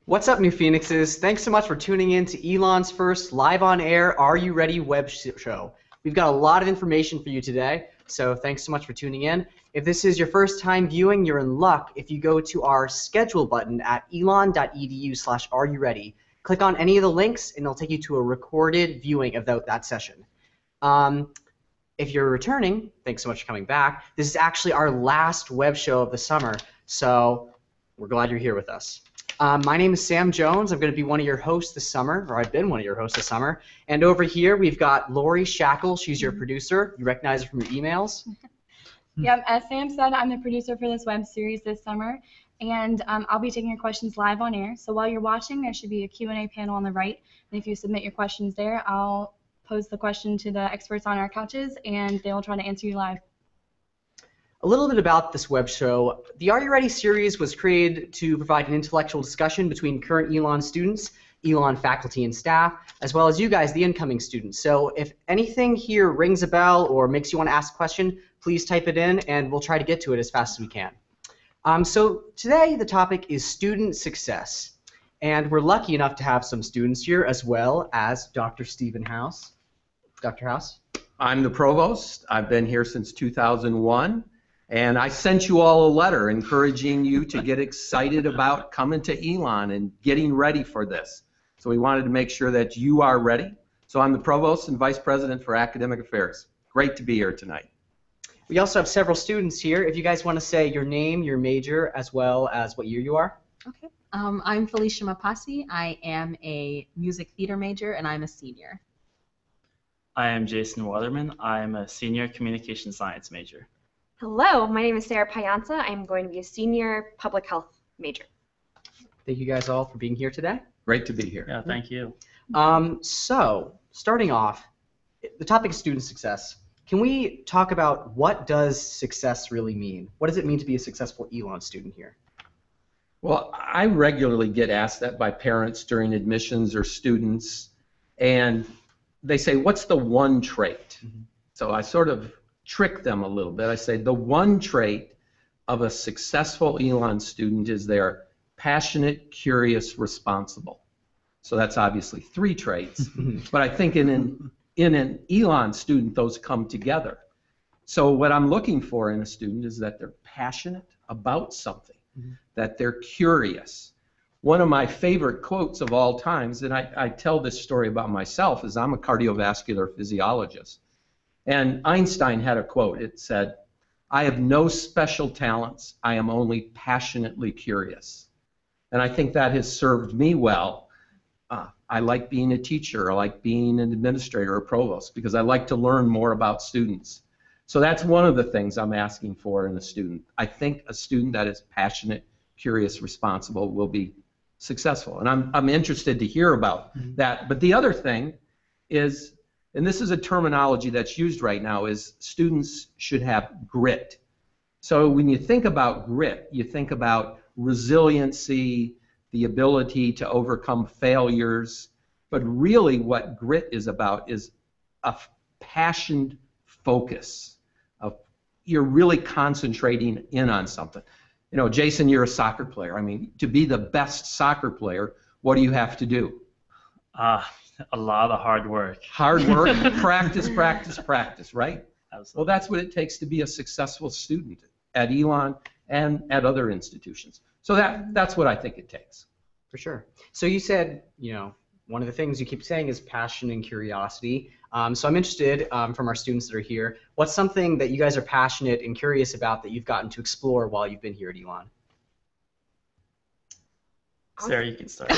What's up, New Phoenixes? Thanks so much for tuning in to Elon's first live on air Are You Ready web show. We've got a lot of information for you today, so thanks so much for tuning in. If this is your first time viewing, you're in luck if you go to our schedule button at elon.edu/areyouready. Click on any of the links and it'll take you to a recorded viewing of that session. If you're returning, thanks so much for coming back. This is actually our last web show of the summer, so we're glad you're here with us. My name is Sam Jones. I'm going to be one of your hosts this summer, or I've been one of your hosts this summer. And over here we've got Lori Shackle. She's your producer. You recognize her from your emails. Yep, as Sam said, I'm the producer for this web series this summer, and I'll be taking your questions live on air. So while you're watching, there should be a Q&A panel on the right, and if you submit your questions there, I'll pose the question to the experts on our couches, and they'll try to answer you live. A little bit about this web show. The Are You Ready series was created to provide an intellectual discussion between current Elon students, Elon faculty and staff, as well as you guys, the incoming students. So if anything here rings a bell or makes you want to ask a question, please type it in and we'll try to get to it as fast as we can. So today the topic is student success. And we're lucky enough to have some students here as well as Dr. Steven House. Dr. House? I'm the provost. I've been here since 2001. And I sent you all a letter encouraging you to get excited about coming to Elon and getting ready for this. So we wanted to make sure that you are ready. So I'm the provost and vice president for academic affairs. Great to be here tonight. We also have several students here. If you guys want to say your name, your major, as well as what year you are. Okay. I'm Felicia Mapasi. I am a music theater major and I'm a senior. I am Jason Waterman. I'm a senior communication science major. Hello, my name is Sarah Payanza. I'm going to be a senior public health major. Thank you guys all for being here today. Great to be here. Yeah, thank you. So, starting off, the topic is student success. Can we talk about what does success really mean? What does it mean to be a successful Elon student here? Well, I regularly get asked that by parents during admissions or students, and they say, what's the one trait? So I sort of trick them a little bit. I say the one trait of a successful Elon student is they're passionate, curious, responsible. So that's obviously 3 traits, but I think in an Elon student those come together. So what I'm looking for in a student is that they're passionate about something, that they're curious. One of my favorite quotes of all times, and I tell this story about myself, is I'm a cardiovascular physiologist. And Einstein had a quote. It said, "I have no special talents. I am only passionately curious." And I think that has served me well. I like being a teacher. I like being an administrator or provost because I like to learn more about students. So that's one of the things I'm asking for in a student. I think a student that is passionate, curious, responsible will be successful. And I'm interested to hear about that. But the other thing is, and this is a terminology that's used right now, is students should have grit. So when you think about grit, you think about resiliency, the ability to overcome failures, but really what grit is about is a passionate focus. You're really concentrating in on something. You know, Jason, you're a soccer player. I mean, to be the best soccer player, what do you have to do? A lot of hard work. Hard work, practice, practice, practice, right? Absolutely. Well, that's what it takes to be a successful student at Elon and at other institutions. So that's what I think it takes. For sure. So you said, one of the things you keep saying is passion and curiosity. So I'm interested, from our students that are here, what's something that you guys are passionate and curious about that you've gotten to explore while you've been here at Elon? Sarah, you can start.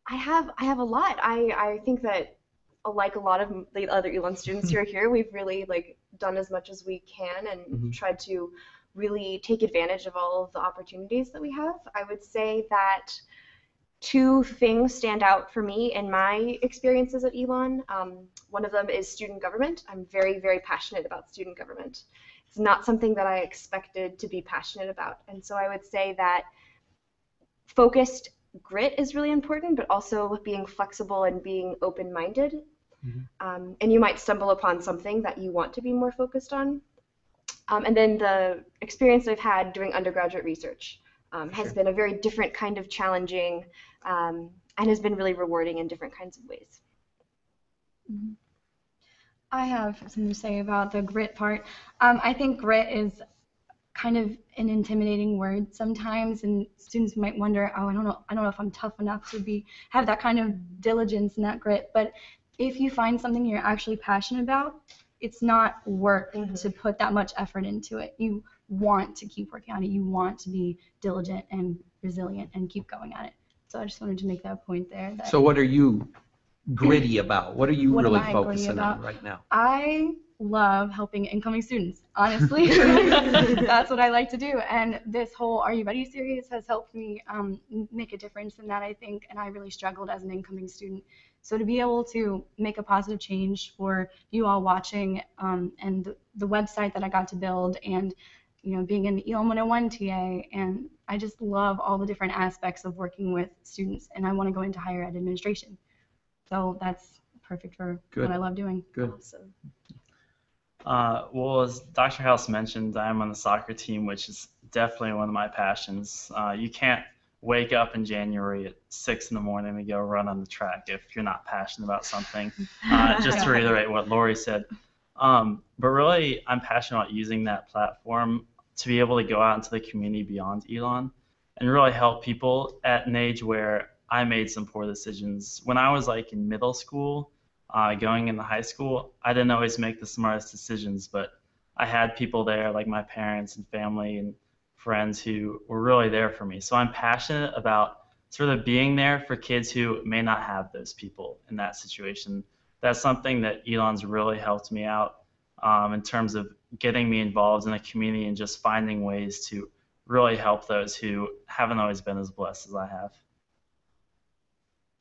I have a lot. I think that, like a lot of the other Elon students who are here, we've really done as much as we can and tried to really take advantage of all of the opportunities that we have. I would say that 2 things stand out for me in my experiences at Elon. One of them is student government. I'm very, very passionate about student government. It's not something that I expected to be passionate about, and so I would say that focused grit is really important, but also being flexible and being open-minded. And you might stumble upon something that you want to be more focused on. And then the experience I've had doing undergraduate research. has been a very different kind of challenging and has been really rewarding in different kinds of ways. I have something to say about the grit part. I think grit is kind of an intimidating word sometimes, and students might wonder, oh, I don't know if I'm tough enough to have that kind of diligence and that grit. But if you find something you're actually passionate about, it's not work to put that much effort into it. You want to keep working on it. You want to be diligent and resilient and keep going at it. So I just wanted to make that point there. So what are you gritty about? What are you What am really I gritty focusing about? on right now? I love helping incoming students, honestly. That's what I like to do. And this whole Are You Ready series has helped me make a difference in that, I think. And I really struggled as an incoming student. So to be able to make a positive change for you all watching, and the website that I got to build, and being an Elon 101 TA, and I just love all the different aspects of working with students, and I want to go into higher ed administration. So that's perfect for what I love doing. Good. Awesome. Well, as Dr. House mentioned, I'm on the soccer team, which is definitely one of my passions. You can't wake up in January at 6 in the morning and go run on the track if you're not passionate about something. Just to reiterate what Lori said. But really, I'm passionate about using that platform to be able to go out into the community beyond Elon and really help people at an age where I made some poor decisions. When I was like in middle school, going into high school, I didn't always make the smartest decisions, but I had people there like my parents and family and friends who were really there for me. So I'm passionate about sort of being there for kids who may not have those people in that situation. That's something that Elon's really helped me out in terms of getting me involved in a community and just finding ways to really help those who haven't always been as blessed as I have.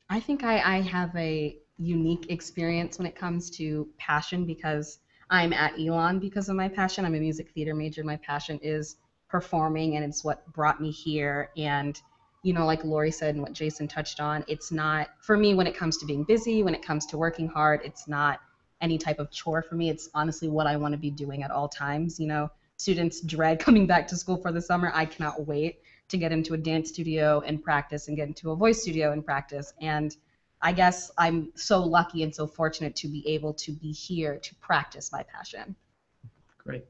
I think I have a unique experience when it comes to passion because I'm at Elon because of my passion. I'm a music theater major. My passion is performing, and it's what brought me here. And, like Lori said and what Jason touched on, it's not, for me, when it comes to being busy, when it comes to working hard, it's not any type of chore for me. It's honestly what I want to be doing at all times. Students dread coming back to school for the summer. I cannot wait to get into a dance studio and practice and get into a voice studio and practice. And I guess I'm so lucky and so fortunate to be able to be here to practice my passion. Great.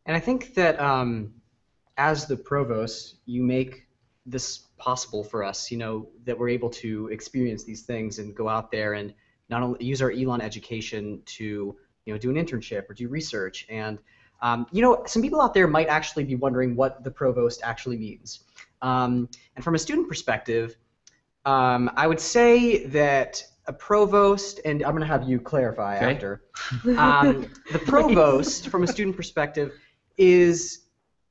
And I think that as the provost, you make this possible for us, that we're able to experience these things and go out there and not only use our Elon education to, do an internship or do research. And, some people out there might actually be wondering what the provost actually means. And from a student perspective, I would say that a provost, and I'm going to have you clarify after, the provost, from a student perspective, is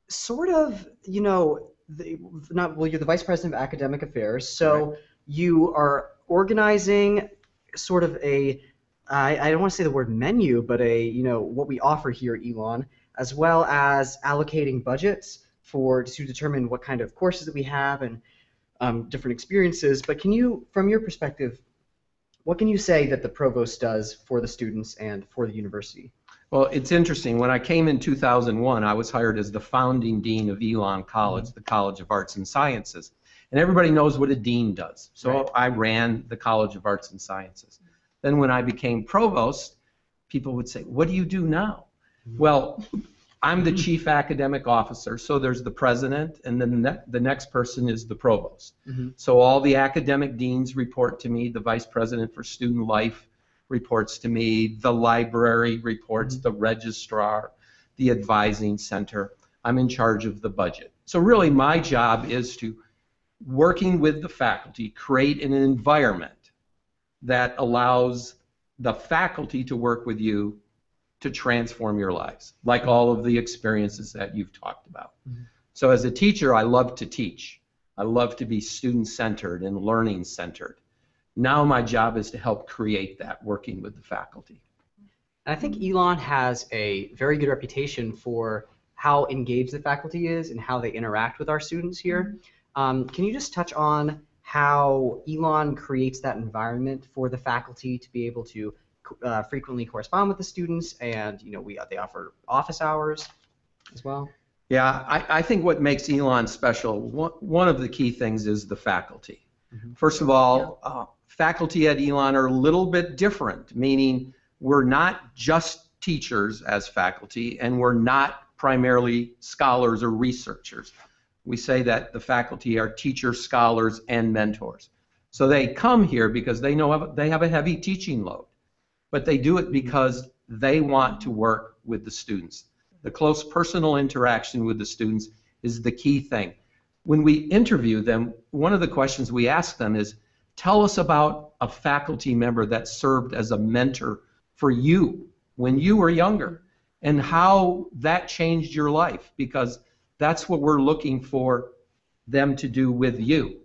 sort of, you're the vice president of academic affairs, so you are organizing sort of I don't want to say the word menu, but what we offer here at Elon, as well as allocating budgets to determine what kind of courses that we have and different experiences. But can you, from your perspective, what can you say that the provost does for the students and for the university? Well, it's interesting. When I came in 2001, I was hired as the founding dean of Elon College, the College of Arts and Sciences. And everybody knows what a dean does. So I ran the College of Arts and Sciences. Then when I became provost, people would say, what do you do now? Well, I'm the chief academic officer, so there's the president, and then the next person is the provost. So all the academic deans report to me, the vice president for student life reports to me, the library reports, the registrar, the advising center. I'm in charge of the budget. So really my job is to, working with the faculty, create an environment that allows the faculty to work with you to transform your lives, like all of the experiences that you've talked about. So as a teacher, I love to teach. I love to be student-centered and learning-centered. Now my job is to help create that, working with the faculty. I think Elon has a very good reputation for how engaged the faculty is and how they interact with our students here. Can you just touch on how Elon creates that environment for the faculty to be able to frequently correspond with the students, and they offer office hours as well? Yeah, I think what makes Elon special, one of the key things is the faculty. First of all, faculty at Elon are a little bit different, meaning we're not just teachers as faculty, and we're not primarily scholars or researchers. We say that the faculty are teachers, scholars, and mentors. So they come here because they know they have a heavy teaching load, but they do it because they want to work with the students. The close personal interaction with the students is the key thing. When we interview them, one of the questions we ask them is, tell us about a faculty member that served as a mentor for you when you were younger and how that changed your life, because that's what we're looking for them to do with you.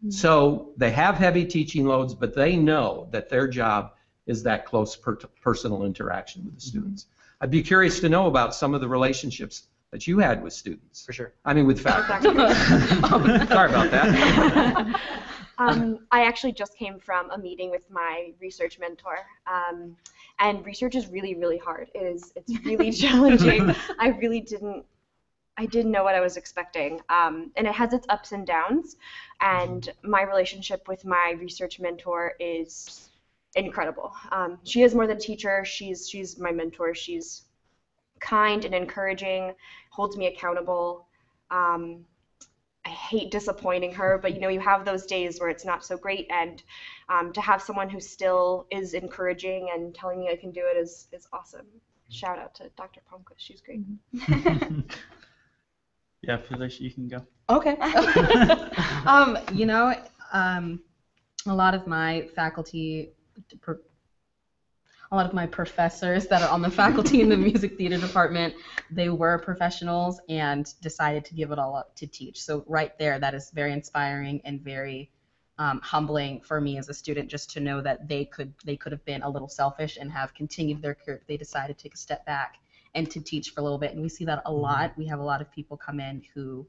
So they have heavy teaching loads, but they know that their job is that close personal interaction with the students. I'd be curious to know about some of the relationships that you had with students. For sure. I mean, with faculty. Sorry about that. I actually just came from a meeting with my research mentor, and research is really, really hard. It's really challenging. I didn't know what I was expecting, and it has its ups and downs. And my relationship with my research mentor is incredible. She is more than a teacher. She's my mentor. She's kind and encouraging, holds me accountable. I hate disappointing her, but you have those days where it's not so great, and to have someone who still is encouraging and telling me I can do it is awesome. Shout out to Dr. Palmquist. She's great. Yeah, Felicia, you can go. Okay. A lot of my faculty, a lot of my professors that are on the faculty in the music theater department, they were professionals and decided to give it all up to teach. So right there, that is very inspiring and very humbling for me as a student, just to know that they could have been a little selfish and have continued their career. They decided to take a step back and to teach for a little bit, and we see that a lot. We have a lot of people come in who,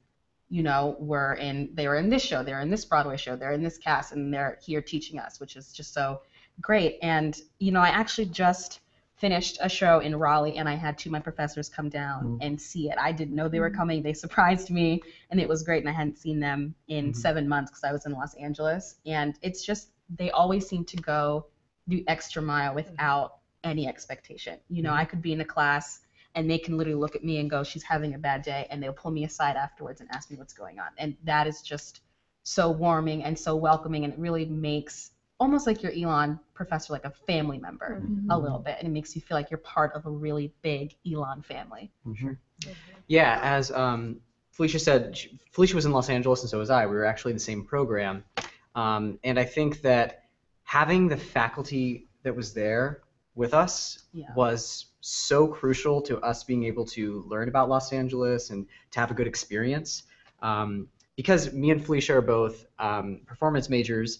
they were in this show, they're in this Broadway show, they're in this cast, and they're here teaching us, which is just so great. And I actually just finished a show in Raleigh, and I had two of my professors come down and see it. I didn't know they were coming. They surprised me, and it was great. And I hadn't seen them in 7 months because I was in Los Angeles. And it's just, they always seem to go the extra mile without any expectation. I could be in a class and they can literally look at me and go, she's having a bad day, and they'll pull me aside afterwards and ask me what's going on. And that is just so warming and so welcoming, and it really makes almost like your Elon professor like a family member a little bit, and it makes you feel like you're part of a really big Elon family. Yeah, as Felicia said, Felicia was in Los Angeles and so was I. We were actually in the same program, and I think that having the faculty that was there with us was so crucial to us being able to learn about Los Angeles and to have a good experience. Because me and Felicia are both performance majors,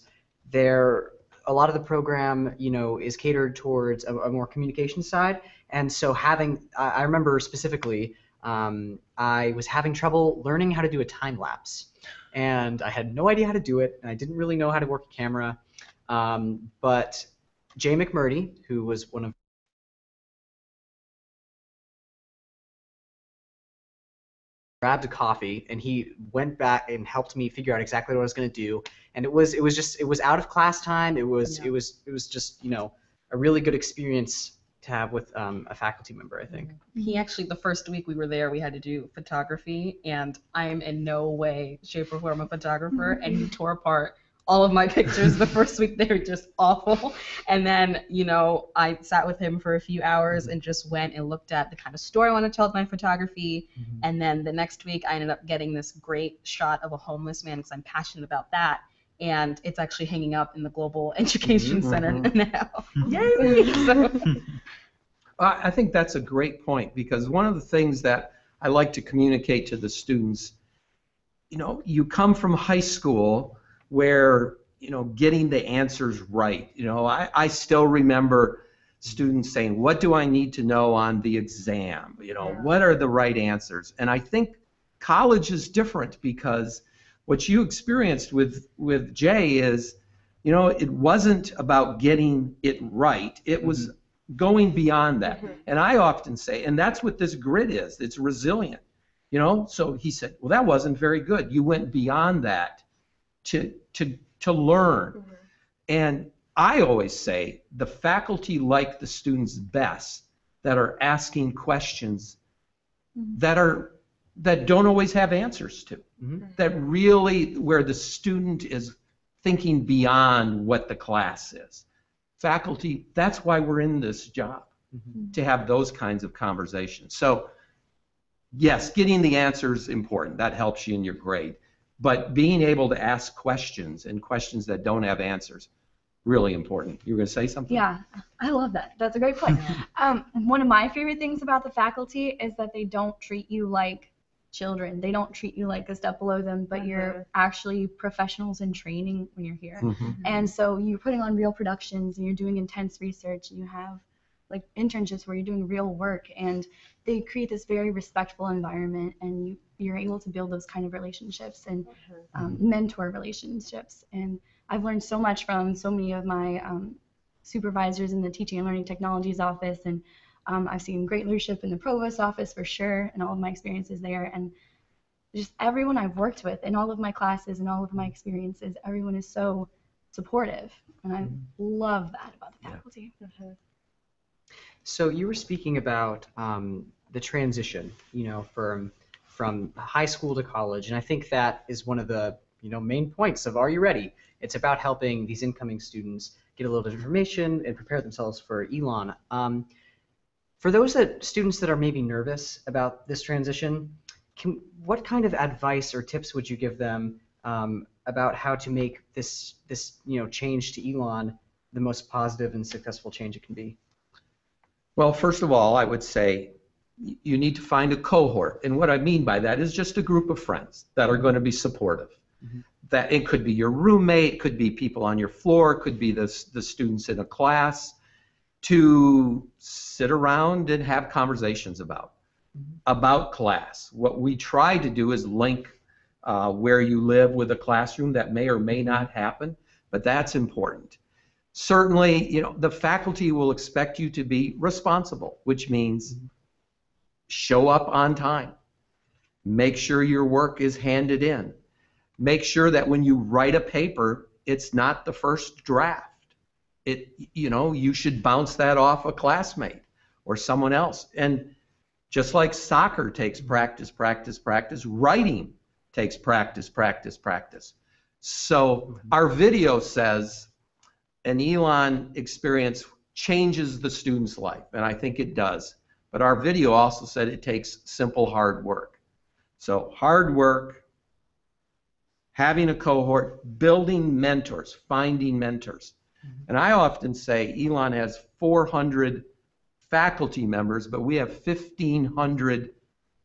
a lot of the program, is catered towards a more communication side, and so I remember specifically, I was having trouble learning how to do a time lapse, and I had no idea how to do it, and I didn't really know how to work a camera, but Jay McMurdy, who was one of grabbed a coffee, and he went back and helped me figure out exactly what I was going to do. And it was out of class time. It was just a really good experience to have with a faculty member, I think. He actually, the first week we were there, we had to do photography, and I am in no way, shape, or form a photographer, and he tore apart all of my pictures the first week. They were just awful. And then, I sat with him for a few hours and just went and looked at the kind of story I want to tell with my photography. And then the next week I ended up getting this great shot of a homeless man because I'm passionate about that. And it's actually hanging up in the Global Education Center now. Yay! So. I think that's a great point, because one of the things that I like to communicate to the students, you come from high school where getting the answers right. I still remember students saying, what do I need to know on the exam? What are the right answers? And I think college is different, because what you experienced with Jay is, it wasn't about getting it right. It was going beyond that. And I often say, and that's what this grid is, it's resilient. You know, so he said, well, that wasn't very good. You went beyond that to learn. Mhm. And I always say the faculty like the students best that are asking questions that don't always have answers to. That really, where the student is thinking beyond what the class is. Faculty, that's why we're in this job, to have those kinds of conversations. So yes, getting the answers important. That helps you in your grade. But being able to ask questions, and questions that don't have answers, really important. You were going to say something? Yeah, I love that. That's a great point. One of my favorite things about the faculty is that they don't treat you like children. They don't treat you like a step below them, but you're actually professionals in training when you're here. And so you're putting on real productions, and you're doing intense research, and you have like internships where you're doing real work, and they create this very respectful environment, and you're able to build those kind of relationships and mentor relationships. And I've learned so much from so many of my supervisors in the Teaching and Learning Technologies office, and I've seen great leadership in the Provost office for sure, and all of my experiences there, and just everyone I've worked with in all of my classes and all of my experiences, everyone is so supportive, and I love that about the faculty. So you were speaking about the transition, you know, from high school to college, and I think that is one of the main points of Are You Ready? It's about helping these incoming students get a little bit of information and prepare themselves for Elon. For those students that are maybe nervous about this transition, what kind of advice or tips would you give them about how to make this change to Elon the most positive and successful change it can be? Well, first of all, I would say you need to find a cohort. And what I mean by that is just a group of friends that are going to be supportive. That it could be your roommate, could be people on your floor, could be the students in a class, to sit around and have conversations about class. What we try to do is link where you live with a classroom. That may or may not happen, but that's important. Certainly, the faculty will expect you to be responsible, which means show up on time. Make sure your work is handed in. Make sure that when you write a paper, it's not the first draft. You should bounce that off a classmate or someone else. And just like soccer takes practice, practice, practice, writing takes practice, practice, practice. So our video says an Elon experience changes the student's life, and I think it does. But our video also said it takes simple hard work. So hard work, having a cohort, building mentors, finding mentors. And I often say Elon has 400 faculty members, but we have 1,500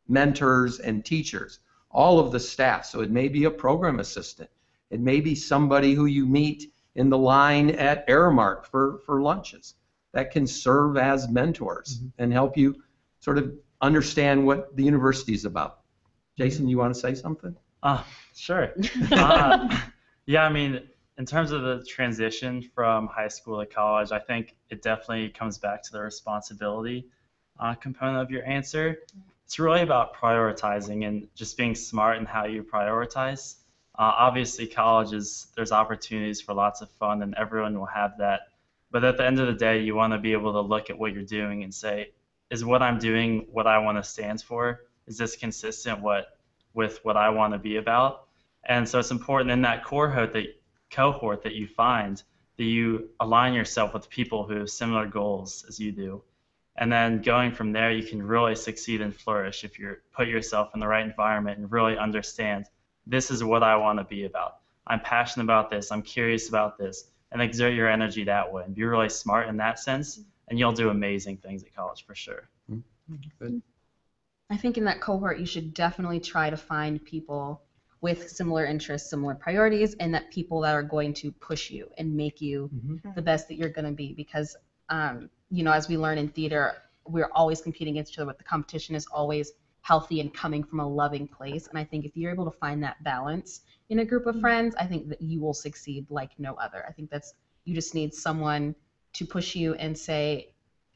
mentors and teachers, all of the staff. So it may be a program assistant. It may be somebody who you meet in the line at Aramark for lunches that can serve as mentors and help you sort of understand what the university is about. Jason, you want to say something? Sure. Yeah, I mean, in terms of the transition from high school to college, I think it definitely comes back to the responsibility component of your answer. It's really about prioritizing and just being smart in how you prioritize. Obviously, there's opportunities for lots of fun, and everyone will have that. But at the end of the day, you want to be able to look at what you're doing and say, is what I'm doing what I want to stand for? Is this consistent with what I want to be about? And so it's important in that cohort that you find that you align yourself with people who have similar goals as you do. And then going from there, you can really succeed and flourish if you put yourself in the right environment and really understand, this is what I want to be about. I'm passionate about this. I'm curious about this. And exert your energy that way and be really smart in that sense, and you'll do amazing things at college for sure. Good. I think in that cohort, you should definitely try to find people with similar interests, similar priorities, and that people that are going to push you and make you the best that you're going to be. Because, as we learn in theater, we're always competing against each other, but the competition is always healthy and coming from a loving place. And I think if you're able to find that balance in a group of friends, I think that you will succeed like no other. I think you just need someone to push you and say,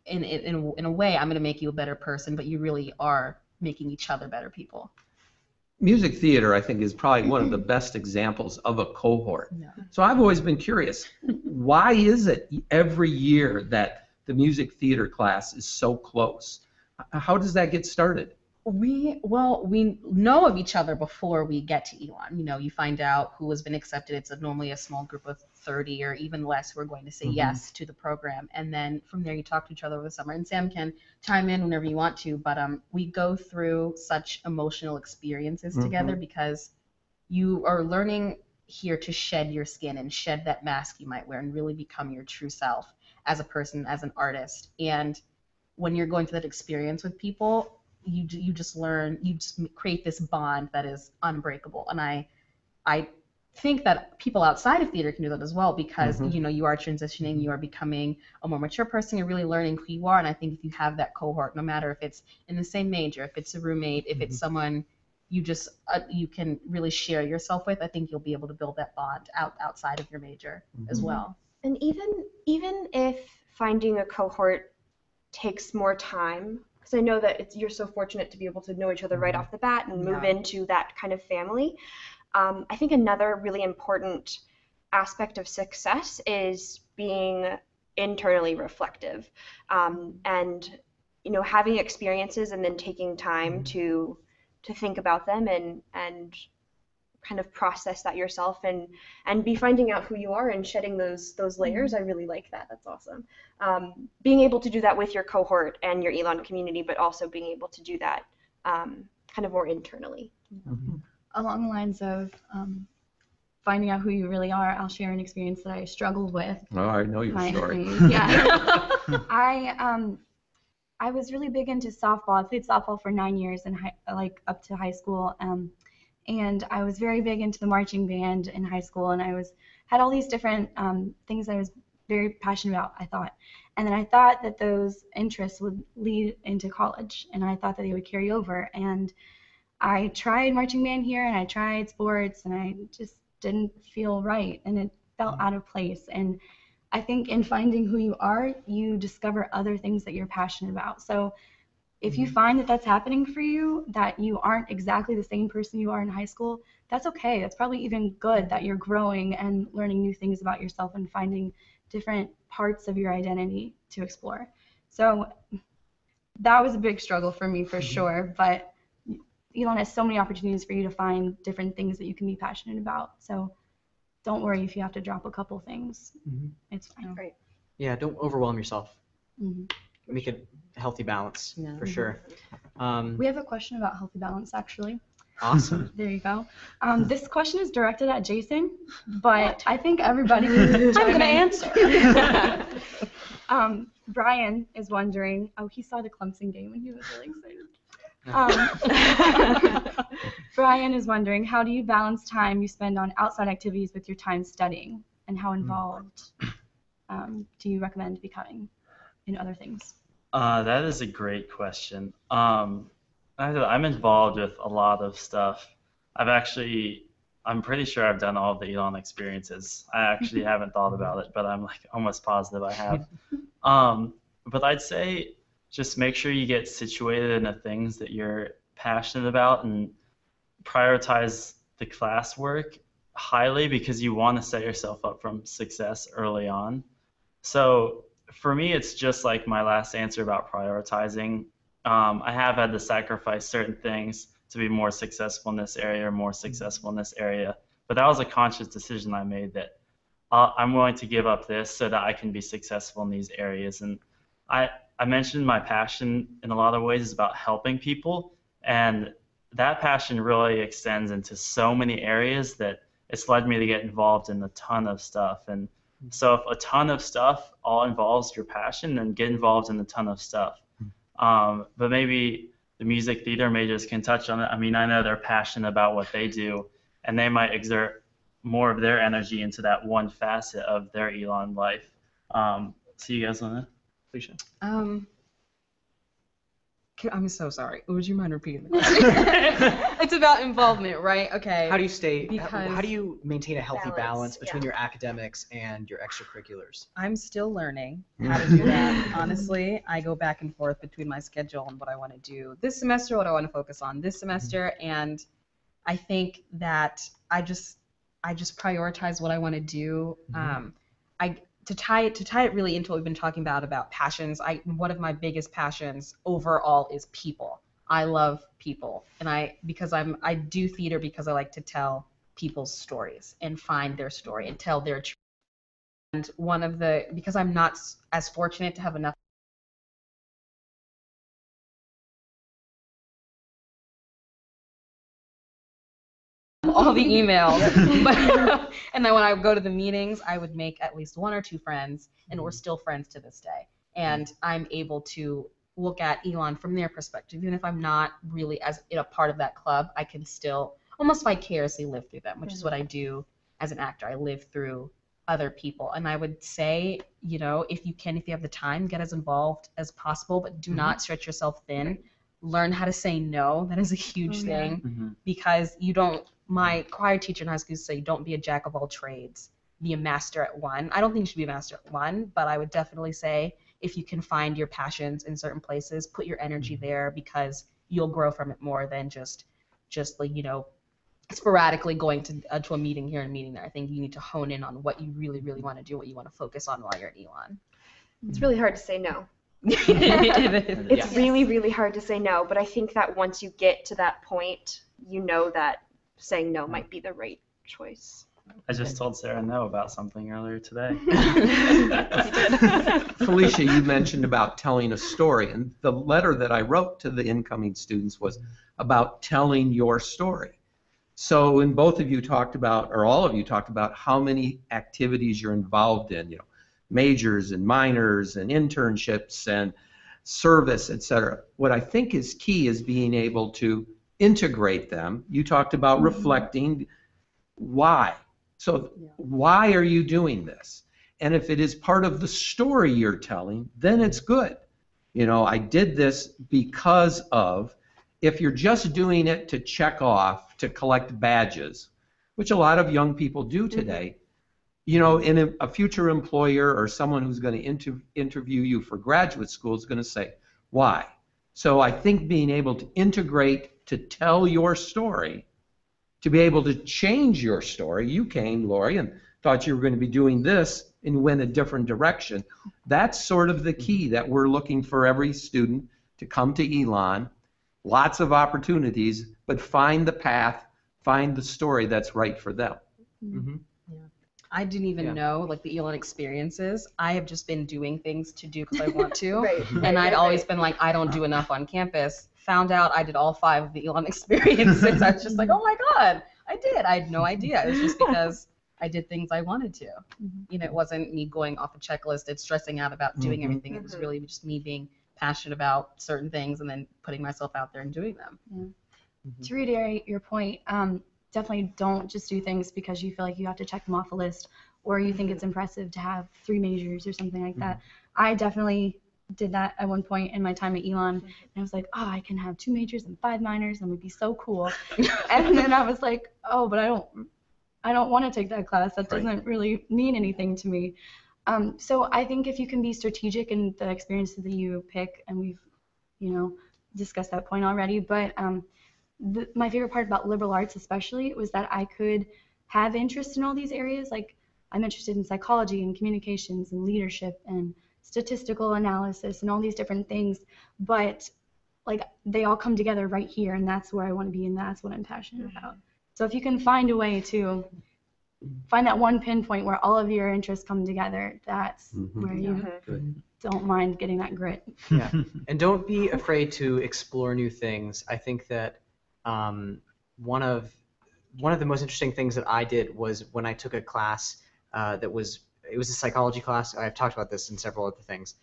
in a way, I'm going to make you a better person, but you really are making each other better people. music theater, I think, is probably one of the best examples of a cohort. Yeah. So I've always been curious, why is it every year that the music theater class is so close? How does that get started? We know of each other before we get to Elon. You know, you find out who has been accepted. It's normally a small group of 30 or even less who are going to say yes to the program. And then from there you talk to each other over the summer. And Sam can chime in whenever you want to, but we go through such emotional experiences together because you are learning here to shed your skin and shed that mask you might wear and really become your true self as a person, as an artist. And when you're going through that experience with people, you just learn, you just create this bond that is unbreakable. And I think that people outside of theater can do that as well because you know, you are transitioning, you are becoming a more mature person, you're really learning who you are. And I think if you have that cohort, no matter if it's in the same major, if it's a roommate, if it's someone you just you can really share yourself with, I think you'll be able to build that bond outside of your major as well. And even if finding a cohort takes more time, because I know that you're so fortunate to be able to know each other right off the bat and move into that kind of family. I think another really important aspect of success is being internally reflective, and you know, having experiences and then taking time to think about them and kind of process that yourself and be finding out who you are and shedding those layers. I really like that. That's awesome. Being able to do that with your cohort and your Elon community, but also being able to do that kind of more internally. Along the lines of finding out who you really are, I'll share an experience that I struggled with. Oh, I know your story. Yeah. I was really big into softball. I played softball for 9 years and like up to high school. And I was very big into the marching band in high school, and I had all these different things I was very passionate about, I thought. And then I thought that those interests would lead into college, and I thought that they would carry over. And I tried marching band here, and I tried sports, and I just didn't feel right, and it felt out of place. And I think in finding who you are, you discover other things that you're passionate about. So if you find that that's happening for you, that you aren't exactly the same person you are in high school, that's okay. That's probably even good that you're growing and learning new things about yourself and finding different parts of your identity to explore. So that was a big struggle for me for sure, but Elon has so many opportunities for you to find different things that you can be passionate about. So don't worry if you have to drop a couple things. It's fine. Right. Yeah, don't overwhelm yourself. Make it a healthy balance, for sure. We have a question about healthy balance, actually. Awesome. There you go. This question is directed at Jason, but I think everybody needs to I'm going to answer. Brian is wondering, he saw the Clemson game and he was really excited. Brian is wondering, how do you balance time you spend on outside activities with your time studying, and how involved do you recommend becoming in other things? That is a great question. I'm involved with a lot of stuff. I'm pretty sure I've done all the Elon experiences. I actually haven't thought about it, but I'm like almost positive I have. But I'd say just make sure you get situated in the things that you're passionate about and prioritize the classwork highly because you want to set yourself up for success early on. So for me, it's just like my last answer about prioritizing. I have had to sacrifice certain things to be more successful in this area or more successful in this area. But that was a conscious decision I made that I'm willing to give up this so that I can be successful in these areas. And I mentioned my passion in a lot of ways is about helping people. And that passion really extends into so many areas that it's led me to get involved in a ton of stuff. And so if a ton of stuff all involves your passion, then get involved in a ton of stuff. But maybe the music theater majors can touch on it. I mean, I know they're passionate about what they do, and they might exert more of their energy into that one facet of their Elon life. So you guys want to? Felicia? I'm so sorry. Would you mind repeating the question? It's about involvement, right? Okay. How do you maintain a healthy balance between your academics and your extracurriculars? I'm still learning how to do that. Honestly, I go back and forth between my schedule and what I want to do this semester, what I want to focus on this semester, and I think that I just prioritize what I want to do. To tie it really into what we've been talking about passions. One of my biggest passions overall is people. I love people, and I do theater because I like to tell people's stories and find their story and tell their truth. And because I'm not as fortunate to have enough all the emails, and then when I would go to the meetings, I would make at least 1 or 2 friends, and we're still friends to this day. And I'm able to look at Elon from their perspective, even if I'm not really as a part of that club. I can still almost vicariously live through them, which is what I do as an actor. I live through other people, and I would say, if you have the time, get as involved as possible, but do not stretch yourself thin. Learn how to say no. That is a huge thing, because my choir teacher in high school used to say, don't be a jack of all trades, be a master at one. I don't think you should be a master at one, but I would definitely say if you can find your passions in certain places, put your energy there, because you'll grow from it more than just like, sporadically going to a meeting here and a meeting there. I think you need to hone in on what you really, really want to do, what you want to focus on while you're at Elon. It's really hard to say no. It's It's really, really hard to say no, but I think that once you get to that point, you know that saying no might be the right choice. I just told Sarah no about something earlier today. Felicia, you mentioned about telling a story, and the letter that I wrote to the incoming students was about telling your story. So when both of you talked about, or all of you talked about how many activities you're involved in, majors and minors and internships and service, etc. What I think is key is being able to integrate them. You talked about reflecting why. So why are you doing this? And if it is part of the story you're telling, then it's good. I did this because of. If you're just doing it to check off, to collect badges, which a lot of young people do today, in a future employer or someone who's going to interview you for graduate school is going to say, why? So I think being able to integrate, to tell your story, to be able to change your story. You came, Lori, and thought you were going to be doing this and went a different direction. That's sort of the key that we're looking for every student to come to Elon. Lots of opportunities, but find the path, find the story that's right for them. I didn't even know the Elon experiences. I have just been doing things to do because I want to. And I'd always been like, I don't do enough on campus. Found out I did all 5 of the Elon experiences. I was just like, oh my God, I did. I had no idea. It was just because I did things I wanted to. It wasn't me going off a checklist and stressing out about doing everything. It was really just me being passionate about certain things and then putting myself out there and doing them. To reiterate your point, definitely don't just do things because you feel like you have to check them off a list or you think it's impressive to have 3 majors or something like that. I definitely did that at one point in my time at Elon, and I was like, oh, I can have 2 majors and 5 minors, and it would be so cool. And then I was like, oh, but I don't want to take that class. That doesn't really mean anything to me. So I think if you can be strategic in the experiences that you pick, and we've, discussed that point already, but my favorite part about liberal arts especially was that I could have interest in all these areas. Like I'm interested in psychology and communications and leadership and statistical analysis and all these different things, but they all come together right here, and that's where I want to be, and that's what I'm passionate about. So if you can find a way to find that one pinpoint where all of your interests come together, that's where you don't mind getting that grit. Yeah, and don't be afraid to explore new things. I think that one of the most interesting things that I did was when I took a class it was a psychology class. I've talked about this in several other things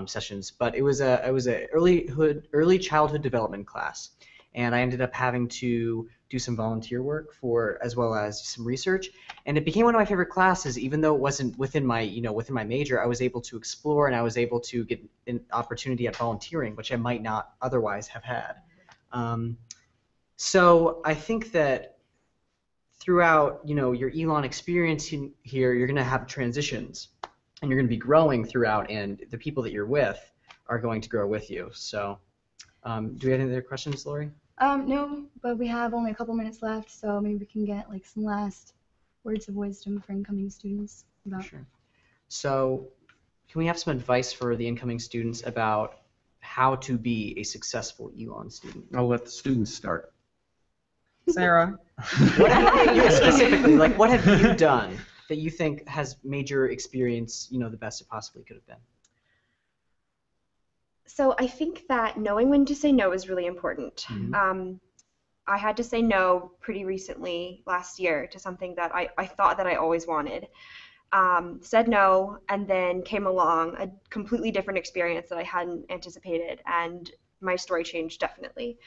sessions, but it was a early childhood development class, and I ended up having to do some volunteer work as well as some research, and it became one of my favorite classes. Even though it wasn't within my major, I was able to explore, and I was able to get an opportunity at volunteering, which I might not otherwise have had. So I think that throughout your Elon experience here, you're going to have transitions, and you're going to be growing throughout, and the people that you're with are going to grow with you. So do we have any other questions, Lori? No, but we have only a couple minutes left, so maybe we can get like some last words of wisdom for incoming students about. Sure. So, can we have some advice for the incoming students about how to be a successful Elon student? I'll let the students start. Sarah. Specifically, like what have you done that you think has made your experience, the best it possibly could have been? So I think that knowing when to say no is really important. I had to say no pretty recently last year to something that I thought that I always wanted. Said no, and then came along a completely different experience that I hadn't anticipated, and my story changed definitely.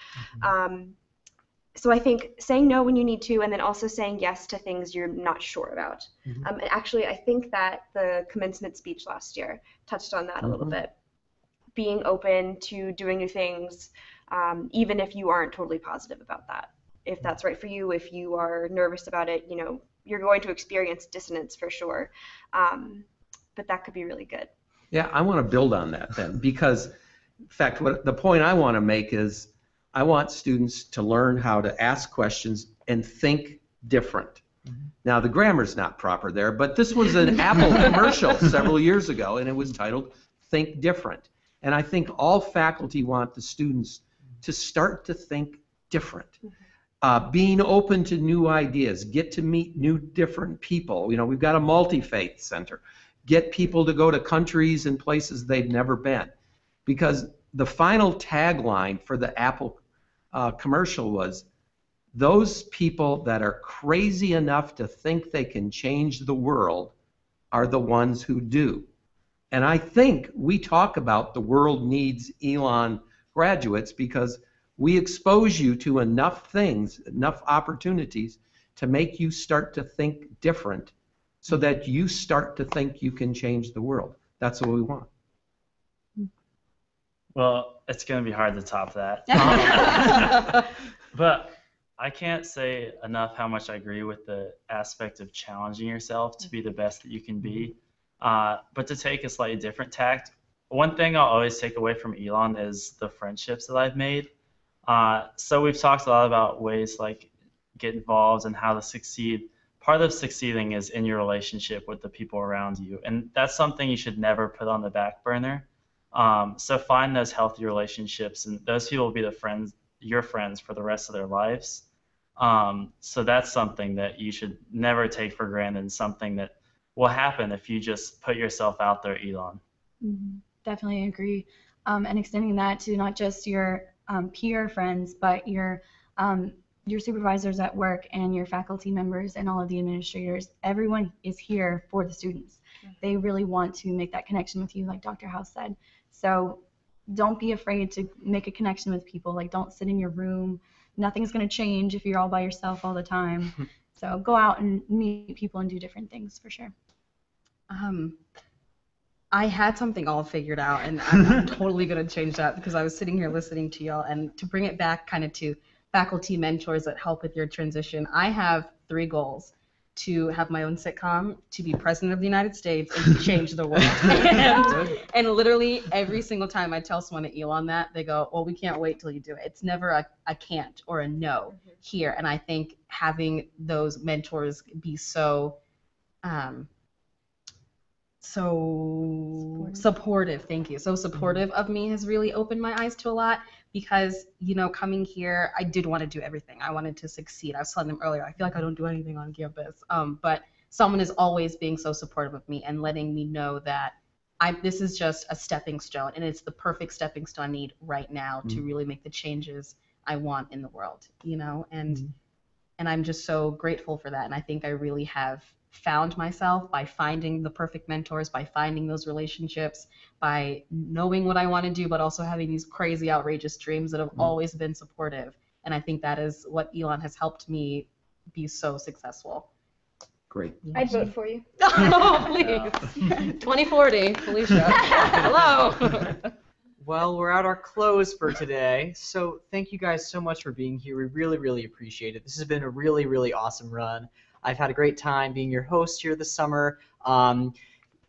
So I think saying no when you need to, and then also saying yes to things you're not sure about. And actually, I think that the commencement speech last year touched on that a little bit. Being open to doing new things, even if you aren't totally positive about that. If that's right for you, if you are nervous about it, you're going to experience dissonance for sure. But that could be really good. Yeah, I want to build on that then, because in fact, the point I want to make is I want students to learn how to ask questions and think different. Now, the grammar's not proper there, but this was an Apple commercial several years ago, and it was titled Think Different. And I think all faculty want the students to start to think different. Being open to new ideas, get to meet new different people. We've got a multi-faith center. Get people to go to countries and places they've never been. Because the final tagline for the Apple commercial was, those people that are crazy enough to think they can change the world are the ones who do. And I think we talk about the world needs Elon graduates because we expose you to enough things, enough opportunities to make you start to think different so that you start to think you can change the world. That's what we want. Well, it's going to be hard to top that. But I can't say enough how much I agree with the aspect of challenging yourself to be the best that you can be. But to take a slightly different tact, one thing I'll always take away from Elon is the friendships that I've made. So we've talked a lot about ways like get involved and how to succeed. Part of succeeding is in your relationship with the people around you, and that's something you should never put on the back burner. So find those healthy relationships, and those people will be your friends for the rest of their lives. So that's something that you should never take for granted, and something that will happen if you just put yourself out there, Elon. Definitely agree. And extending that to not just your peer friends, but your supervisors at work and your faculty members and all of the administrators. Everyone is here for the students. They really want to make that connection with you, like Dr. House said. So don't be afraid to make a connection with people. Like, don't sit in your room. Nothing's going to change if you're all by yourself all the time. So go out and meet people and do different things for sure. I had something all figured out, and I'm totally going to change that because I was sitting here listening to y'all. And to bring it back kind of to faculty mentors that help with your transition, I have 3 goals: to have my own sitcom, to be president of the United States, and to change the world. and literally every single time I tell someone at Elon that, they go, well, we can't wait till you do it. It's never a can't or a no here. And I think having those mentors be so supportive, thank you, so supportive of me has really opened my eyes to a lot. Because, coming here, I did want to do everything. I wanted to succeed. I was telling them earlier, I feel like I don't do anything on campus. But someone is always being so supportive of me and letting me know that this is just a stepping stone, and it's the perfect stepping stone I need right now to really make the changes I want in the world, and I'm just so grateful for that. And I think I really have found myself by finding the perfect mentors, by finding those relationships, by knowing what I want to do, but also having these crazy, outrageous dreams that have always been supportive. And I think that is what Elon has helped me be so successful. Great. I'd vote for you. Oh, please. 2040, Felicia. Hello. Well, we're at our close for today, so thank you guys so much for being here. We really, really appreciate it. This has been a really, really awesome run. I've had a great time being your host here this summer.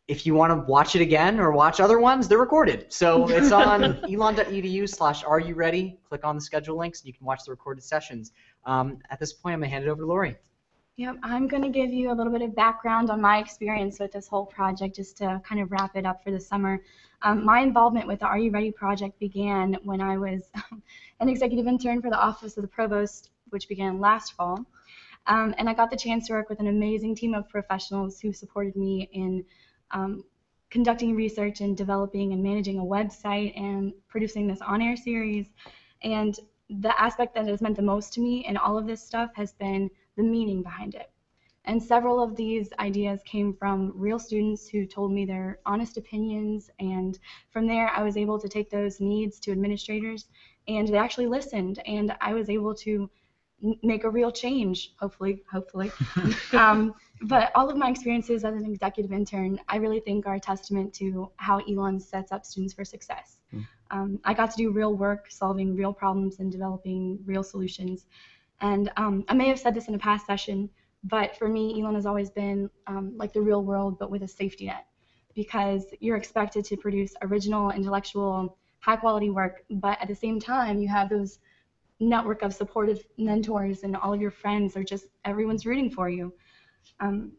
If you want to watch it again or watch other ones, they're recorded. So it's on elon.edu/areyouready. Click on the schedule links and you can watch the recorded sessions. At this point, I'm going to hand it over to Lori. Yep, I'm going to give you a little bit of background on my experience with this whole project just to kind of wrap it up for the summer. My involvement with the Are You Ready project began when I was an executive intern for the Office of the Provost, which began last fall. And I got the chance to work with an amazing team of professionals who supported me in conducting research and developing and managing a website and producing this on-air series. And the aspect that has meant the most to me in all of this stuff has been the meaning behind it. And several of these ideas came from real students who told me their honest opinions, and from there I was able to take those needs to administrators, and they actually listened, and I was able to make a real change, hopefully. But all of my experiences as an executive intern, I really think are a testament to how Elon sets up students for success. I got to do real work, solving real problems and developing real solutions. And I may have said this in a past session, but for me, Elon has always been like the real world, but with a safety net, because you're expected to produce original, intellectual, high-quality work, but at the same time, you have those network of supportive mentors, and all of your friends are just, everyone's rooting for you. And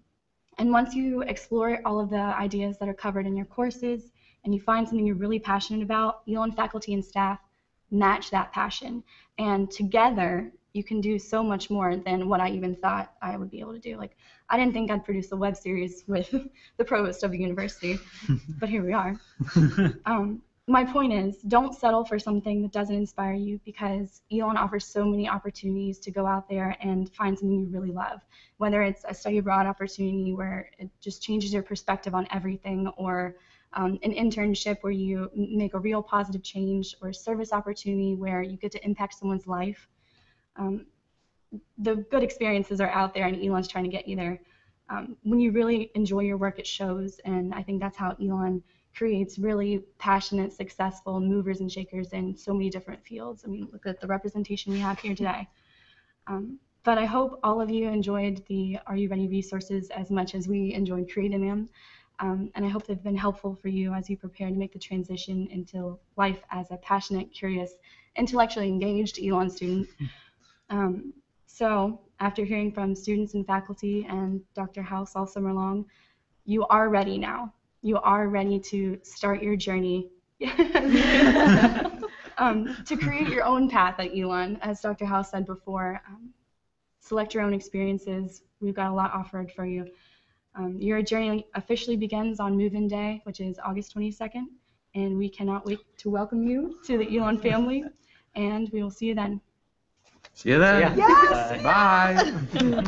once you explore all of the ideas that are covered in your courses and you find something you're really passionate about, Elon faculty and staff match that passion. And together, you can do so much more than what I even thought I would be able to do. Like, I didn't think I'd produce a web series with the provost of the university, but here we are. My point is, don't settle for something that doesn't inspire you, because Elon offers so many opportunities to go out there and find something you really love. Whether it's a study abroad opportunity where it just changes your perspective on everything, or an internship where you make a real positive change, or a service opportunity where you get to impact someone's life. The good experiences are out there, and Elon's trying to get you there. When you really enjoy your work, it shows, and I think that's how Elon creates really passionate, successful movers and shakers in so many different fields. I mean, look at the representation we have here today. But I hope all of you enjoyed the Are You Ready resources as much as we enjoyed creating them. And I hope they've been helpful for you as you prepare to make the transition into life as a passionate, curious, intellectually engaged Elon student. So after hearing from students and faculty and Dr. House all summer long, you are ready now. You are ready to start your journey to create your own path at Elon. As Dr. House said before, select your own experiences. We've got a lot offered for you. Your journey officially begins on move-in day, which is August 22nd, and we cannot wait to welcome you to the Elon family, and we will see you then. See you then. Yes! Bye.